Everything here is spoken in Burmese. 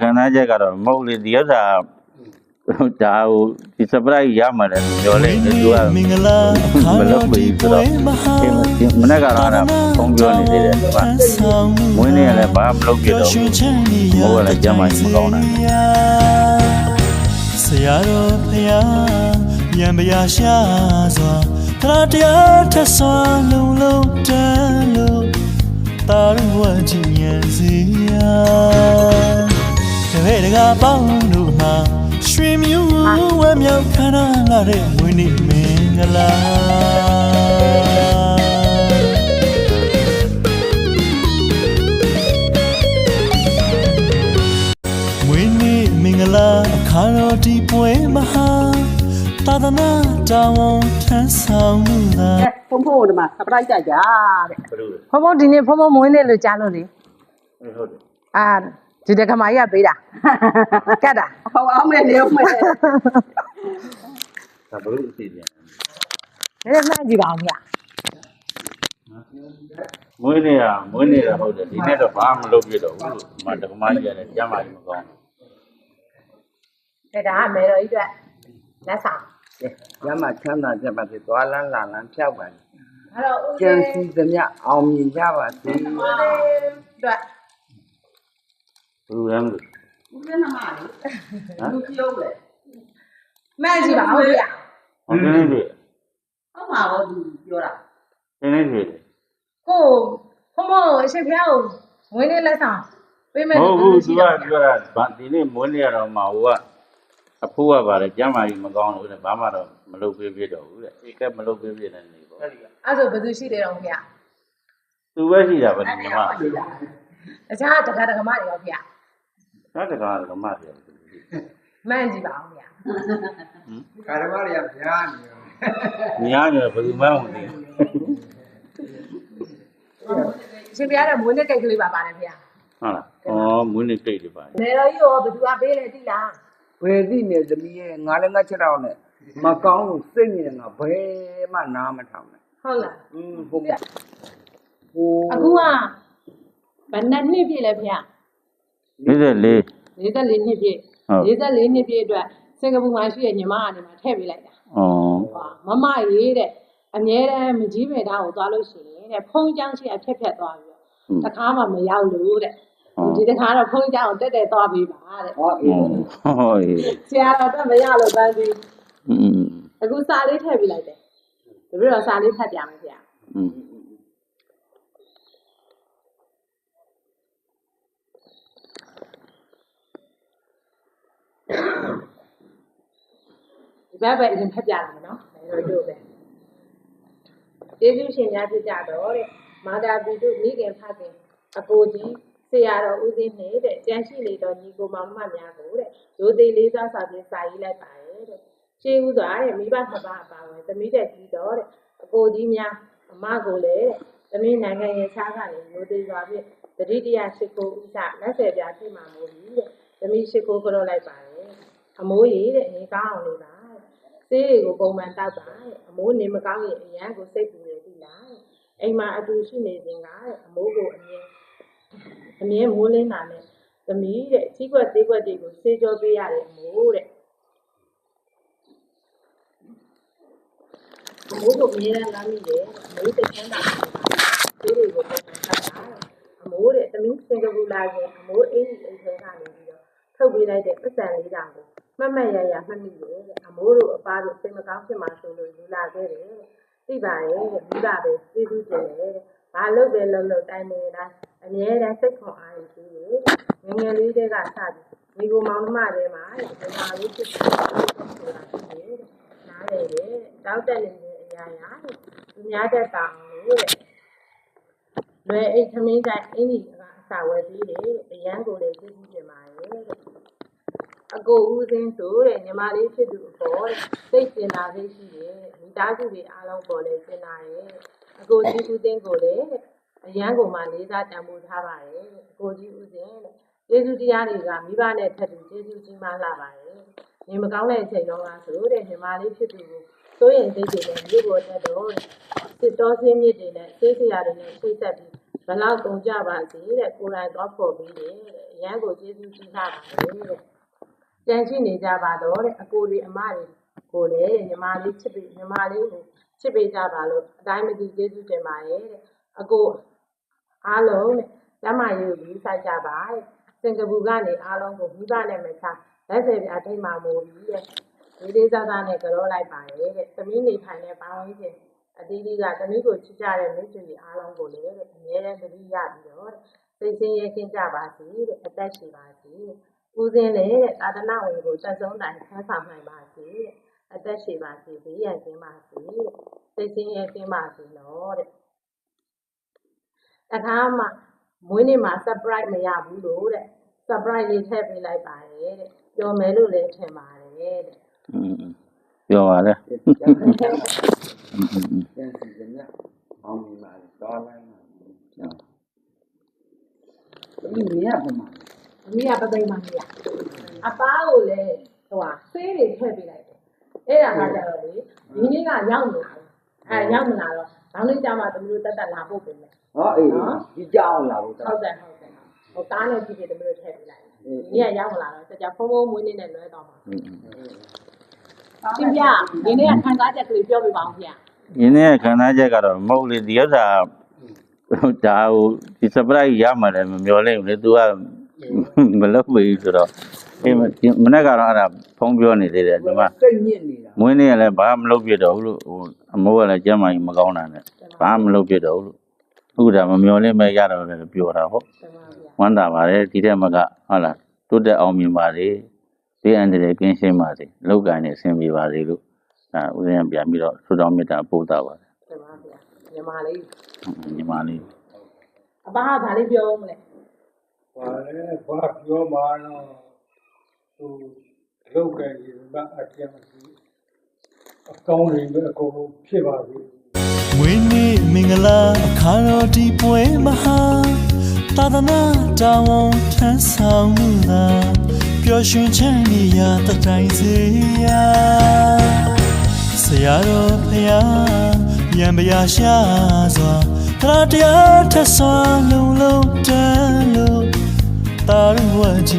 ခံစားချက်ကတော့မဟုတ်လေဒီဥစ္စာဒါဟိုဒီ surprise ရမှာတယ်ပြောလဲသူကမလုပ်ဘူးဆိုတော့မနေ့ကတော့အဲ့ဒါဖုန်းပြောနေသေးတယ်သူကမွေးနေ့ကလည်းဘာမလုပ်ပြတော့ဘူးဘိုးကလည်းကြမ်းမှမကောင်းတာဆရာတော်ဖယားရံပရာရှာစွာတရားထဆွာလုံးလုံးတန်းလို့တာရဝကြည်ညံစီယာတပည့်တကားပေါင်းတို့မှာရွှေမျိုးဝမ်းမြောက်ခန္ဓာလာတဲ့ဝိနည်းမင်္ဂလာဝိနည်းမင်္ဂလာအခါတော်ဒီပွဲမဟာသာသနာတောင်းထမ်းဆောင်မှုသာ ဖုန်းဒီမှာ surprise ကြကြတဲ့ ဘယ်လိုလဲ ဖုံဖုံဒီနေ့ဖုံဖုံမွေးနေ့လို့ကြားလို့လေ ဟုတ်တယ် အာဒီတက္ကမကြီးကပေးတာကတ်တာ ဟောအောင်မယ်နေအောင်မယ် ဒါဘယ်လိုအစီအစဉ် နည်းနည်းမှန်းကြည့်ပါဦးဗျာ မွေးနေ့ဟုတ်တယ်ဒီနေ့တော့ဘာမလုပ်ပြတော့ဘူးလို့ဒီမှာတက္ကမကြီးရတယ်ကြမ်းမှမကောင်း ဒါကမေတော်ကြီးအတွက်လက်ဆောင် ရမချမ်းသာကြပါစေသွားလန်းလာလန်းဖြောက်ပါစေ အဲ့တော့ဦး ကျန်စီသမျှအောင်မြင်ကြပါစေ အတွက် ဘယ်လိုလဲမလို့ ဦးစင်းနမလေးလူပြောလေ မှန်းကြည့်ပါဦးဗျာ ဟုတ်တယ်လေ ဟုတ်မှာတော့သူပြောတာ နည်းနည်းပြေ ကိုဖုံဖုံအရှင်ဖျားကိုမွေးနေ့လက်ဆောင်ပေးမယ် ဟုတ်ဘူးသူကပြောတာဗာဒီနေ့မွေးနေ့ရတော့မှဟိုကအဖိုးကပါတယ်ကျမ်းမာကြီးမကောင်းလို့တဲ့ဘာမှတော့မလုပ်ပြတော့ဘူးတဲ့ဧကမလုပ်ပြတဲ့နေပေါ့ အဲ့ဆိုဘယ်သူရှိတယ်တော့ဗျာ သူပဲရှိတာဗဒီမ တခြားတက္ကမတွေရောဗျာ သာတကားကမှတယ် မှန်းကြည့်ပါဦးဗျာ ကာရမတွေကဗျာနေရော များနေဘယ်သူမှမသိ အရှင်ဖျားတော့မွေးနေ့ကိတ်ကလေးပါပါတယ်ဗျာ ဟုတ်လားဩမွေးနေ့ကိတ်တွေပါ မေတော်ကြီးရောဘယ်သူကပေးလဲသိလား ဘယ်သိနေသမီးရဲ့ငါလည်းငါချက်တော့နဲ့မကောင်းလို့စိတ်နေတယ်ငါဘယ်မှနားမထောင်နဲ့ ဟုတ်လား ဟုတ်ကဲ့ဟို အခုကဘယ်နှစ်ပြည့်လဲဗျာ 44 44နှစ်ပြည့်44နှစ်ပြည့်အတွက်စင်ကာပူမှာရှိတဲ့ညီမကနေမှာထည့်ပေးလိုက်တာ ဩ မမရေးတဲ့အမြဲတမ်းမကြီးပင်သားကိုသွားလို့ရှိရင်တဲ့ဖုံးချောင်းရှိအဖြတ်သွားပြီးတော့တခါမှမရောက်လို့တဲ့ဒီတခါတော့ဖုံးချောင်းကိုတက်သွားပေးပါတဲ့ ဟောအေး ဟုတ် ဆရာတော်တော့မရလို့ပန်းပြီးအခုစာလေးထည့်ပေးလိုက်တယ်တပည့်တော်စာလေးဖတ်ပြမယ်ဗျာဒီဘက်ပဲအရင်ဖတ်ပြရမယ်နော်ဒါတို့ပဲကျေးဇူးရှင်များဖြစ်ကြတော့တဲ့မာတာပီတို့မိခင်ဖခင်အကိုကြီးဆရာတော်ဦးစင်းနဲ့တဲ့ကျန်ရှိလေတော့ညီကိုမောင်မများကိုတဲ့ဒိုသေးလေးစားစာဖြင့်စာရေးလိုက်ပါရဲ့တဲ့ရှင်းဦးစွာတဲ့မိဘနှစ်ပါးအပါဝင်သမီးတဲ့ကြီးတော့တဲ့အကိုကြီးများအမကိုလည်းသမီးနိုင်ငံရဲ့ခြားကနေမျိုးသေးစွာဖြင့်တတိတရရှိခိုးဥစလက်ဆယ်ပြားဖြစ်မှာမို့ပြီးတဲ့သမီးရှိခိုးကြောလိုက်ပါရဲ့အမိုးကြီးတဲ့နေကောင်းအောင်လေးပါဆေးတွေကိုပုံမှန်တောက်ပါတဲ့အမိုးနေမကောင်းရင်အရန်ကိုစိတ်ပူနေပြီလားအိမ်မှာအတူရှိနေခြင်းကအမိုးကိုအမြဲမိုးလင်းတာနဲ့သမီးတဲ့ကြီးကွက်သေးကွက်တွေကိုဆေးကြောပေးရတယ်အမိုးတဲ့အမိုးကိုအမြဲတမ်းလာမိတယ်အမိုးသိချမ်းတာဆေးတွေကိုပုံမှန်တောက်ပါအမိုးတဲ့သမီးစင်ကာပူလာရင်အမိုးအင်းကြီးအိမ်ထဲကနေပြီးတော့ထုတ်ပေးလိုက်တဲ့ပတ်စံလေးတောင်ကိုမှတ်မှတ်ရရမှတ်မိတယ်တဲ့အမိုးတို့အပားတို့စိတ်မကောင်းဖြစ်မှဆိုလို့ယူလာခဲ့တယ်သိပါရဲ့တဲ့မိဘပဲကျေးဇူးတင်တယ်တဲ့ဘာလို့ပဲလုံးလုံးတိုင်းနေတာအမြဲတမ်းစိတ်ခွန်အားရရှိတယ်ငငယ်လေးတွေကစပြီးမိကိုမောင်နှမတွေမှာဒီမှာလေးဖြစ်ဆိုတာဖြစ်တယ်နားလေတဲ့တောက်တက်နေတဲ့အရာရာတဲ့သူများတက်တောင်လို့တဲ့လွယ်အိတ်သမင်းတိုင်းအင်းကြီးကအစာဝယ်ပြီးတယ်အရန်ကိုလည်းကျေးဇူးတင်ပါရဲ့တဲ့အကိုဦးစင်းဆိုတဲ့ညီမလေးဖြစ်သူအပေါ်တဲ့စိတ်ကျင်နာလေးရှိတယ်မိသားစုတွေအားလုံးပေါ်လဲကျင်နာရဲ့အကိုကြီးဦးစင်းကိုလည်းအရန်ကိုမှလေးစားတန်ဖိုးထားပါတယ်အကိုကြီးဦးစင်းတဲ့ကျေးဇူးတရားတွေကမိဘနဲ့ထပ်တူကျေးဇူးကြီးမားလာပါတယ်နေမကောင်းတဲ့အချိန်တော့ကဆိုတဲ့ညီမလေးဖြစ်သူကိုစိုးရင်စိတ်တွေနဲ့မြို့ပေါ်တက်တော့စစ်တော်စင်းမြစ်တွေနဲ့ဆေးစရာတွေနဲ့ဆိတ်ဆက်ပြီးဘလောက်ကုန်ကြပါစေတဲ့ကိုယ်တိုင်တော့ပေါ်ပြီးတယ်တဲ့အ အရန်ကိုကျေးဇူးတင်ထားပါတယ်တဲ့ကြံရှိနေကြပါတော့တဲ့အကိုတွေအမတွေကိုလည်းညီမလေးချစ်ပေးညီမလေးကိုချစ်ပေးကြပါလို့အတိုင်းမသိကျေးဇူးတင်ပါတယ်တဲ့အကိုအားလုံးတဲ့ကျမရေးကိုယူဆိုင်ကြပါတဲ့စင်ကာပူကနေအားလုံးကိုမိဘနဲ့မချလက်ဆယ်ပြအထိတ်မှမို့ပြီးတဲ့ဒီလေးစားစားနဲ့ကြောလိုက်ပါတယ်တဲ့သမီးနေထိုင်တဲ့ပေါင်းချင်းအတီးတီးကသမီးကိုချစ်ကြတဲ့မိတ်ဆွေအားလုံးကိုလည်းတဲ့အမြဲတမ်းသတိရပြီးတော့စိတ်ဆင်းရဲခြင်းကြပါစေတဲ့အသက်ရှိပါစေဦးစင်းလည်းတဲ့သာသနာ့ဝင်ကိုသက်ဆုံးတိုင်ဆန်းဆောင်နိုင်ပါစေတဲ့အသက်ရှိပါစေဘေးရန်ကင်းပါစေစိတ်ဆင်းရဲခြင်းပါစေနော်တဲ့အခါမှမွေးနေ့မှာ surprise မရဘူးလို့တဲ့ surprise လေးထည့်ပေးလိုက်ပါတယ်တဲ့ပြောမယ်လို့လည်းထင်ပါတယ်တဲ့ ပြောပါလေ ပြန်စီကြညအောင်မိမှာတော်လိုက်မှာဒီနေရာပေါ်မှာ အမေကပသိမ်မကြီးอ่ะအပားကိုလည်းဟိုဟာဆေးတွေထည့်ပေးလိုက်တယ်အဲ့ဒါကကြတော့လေဒီနေ့ကရောက်နေတယ်ရောက်မလာတော့နောက်နေ့ကျမှတမျိုးတက်တက်လာဖို့ပြင်မယ် ဟောအေးဒီကြောင်လာလို့ ဟုတ်တယ်ဟိုကားနဲ့ကြည့်ကြည့်တမျိုးထည့်ပေးလိုက်ဒီနေ့ကရောက်မလာတော့ကြာဖုံးဖုံးမွေးနေ့နဲ့လွဲတော့မှာရှင်ပြဒီနေ့ကခံစားချက်ကလေးပြောပြပါအောင်ဗျာ ရင်းနဲ့ခံစားချက်ကတော့မဟုတ်လေဒီဥစ္စာဒါဟိုဒီ surprise ရမှာလည်းမမျော်လင့်ဘူးလေ तू ကမလုပ်ဘူးဆိုတော့အေးမနေ့ကတော့အဲ့ဒါဖုံးပြောနေသေးတယ်ဒီမှာ စိတ်ညစ်နေတာ မွေးနေ့ကလည်းဘာမလုပ်ပြတော့ဘူးလို့ဟိုအမိုးကလည်းကျမ်းမာကြီးမကောင်းတာနဲ့ဘာမလုပ်ပြတော့ဘူးလို့အခုဒါမမျော်လင့်မဲ့ရတော့လည်းပြောတာဟုတ်ဝမ်းသာပါတယ်ဒီတဲ့မကဟုတ်လားတိုးတက်အောင်မြင်ပါစေဒီအန်တရယ်ကင်းရှင်းပါစေလောက်ကန်နေအဆင်ပြေပါစေလို့ဒါဦးဇင်းပြန်ပြီးတော့ဆုတောင်းမေတ္တာပို့တာပါတယ် တင်ပါဗျာညီမလေး ညီမလေး အပားကဒါလေးပြောဦးမလဲ ဘာလဲဘာပြောမှာတော့သူလောက်ကြရင်ကအကျဉ်းမရှိအကောင်းတွေပဲအကုန်လုံးဖြစ်ပါပြီ မွေးနေ့မင်္ဂလာအခါတော်ဒီပွဲမဟာသာသနာတော်ဝန်ထမ်းဆောင်မှုသာပျော်ရွှင်ချမ်းမြေ့ရာတတိုင်းစေရာဆရာတော်ဖရာယံပရာရှာစွာတရားထက်စွာလုံးလုံးတန်းလို့တာရုံးဝကြ